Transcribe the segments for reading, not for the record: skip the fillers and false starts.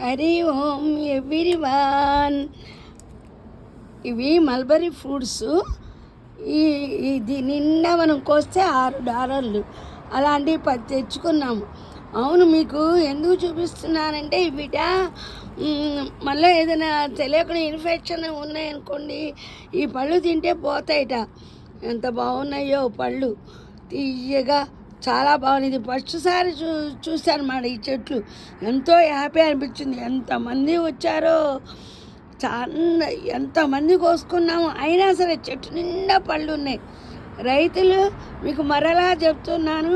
హరి ఓం everyone. ఇవి mulberry fruits. ఇది నిండా మనం కోస్తే $6 అలాంటివి 10 తెచ్చుకున్నాము. అవును, మీకు ఎందుకు చూపిస్తున్నానంటే వీట మళ్ళీ ఏదైనా తెలియకుండా ఇన్ఫెక్షన్ ఉన్నాయనుకోండి, ఈ పళ్ళు తింటే పోతాయిట. ఎంత బాగున్నాయో పళ్ళు, తీయగా చాలా బాగుంది. ఇది ఫస్ట్ సారి చూశాను మాట ఈ చెట్లు. ఎంతో హ్యాపీ అనిపించింది. ఎంతమంది వచ్చారో, చాలా ఎంతమంది కోసుకున్నాము. అయినా సరే చెట్టు నిండా పళ్ళు ఉన్నాయి. రైతులు మీకు మరలా చెప్తున్నాను,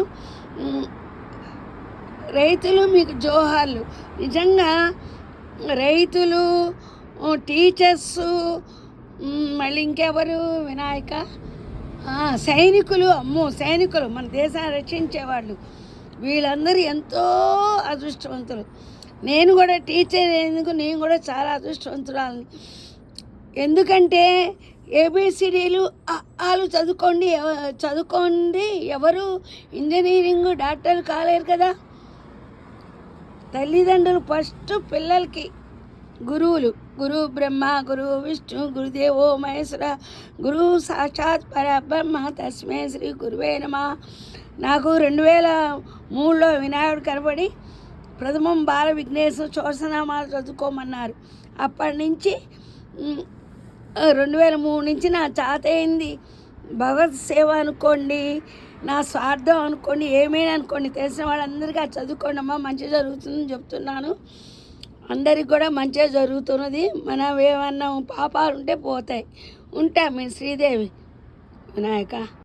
రైతులు మీకు జోహార్లు. నిజంగా రైతులు, టీచర్సు, మళ్ళీ ఇంకెవరు, వినాయక సైనికులు, అమ్మో సైనికులు, మన దేశాన్ని రక్షించేవాళ్ళు, వీళ్ళందరూ ఎంతో అదృష్టవంతులు. నేను కూడా టీచర్ ఎందుకు, నేను కూడా చాలా అదృష్టవంతురాలని. ఎందుకంటే ఏబిసిడీలు వాళ్ళు చదువుకోండి ఎవరు ఇంజనీరింగ్ డాక్టర్ కాలేరు కదా. తల్లిదండ్రులు ఫస్ట్ పిల్లలకి గురువులు. గురు బ్రహ్మ, గురు విష్ణు, గురుదేవో మహేశ్వర, గురు సాక్షాత్ పరబ్రహ్మ, తస్మే శ్రీ గురువే నమః. నాకు 2003లో వినాయకుడు కనబడి ప్రథమం బాల విఘ్నేశ్వర సహస్రనామాలు చదువుకోమన్నారు. అప్పటి నుంచి 2003 నుంచి నా చాతయింది భగవత్ సేవ అనుకోండి, నా స్వార్థం అనుకోండి, ఏమైనా అనుకోండి, తెలిసిన వాళ్ళందరికీ చదువుకోండి అమ్మా, మంచి జరుగుతుందని చెప్తున్నాను. అందరికి కూడా మంచిగా జరుగుతున్నది. మనం ఏమన్నా పాపాలు ఉంటే పోతాయి. ఉంటా మీ శ్రీదేవి వినాయక.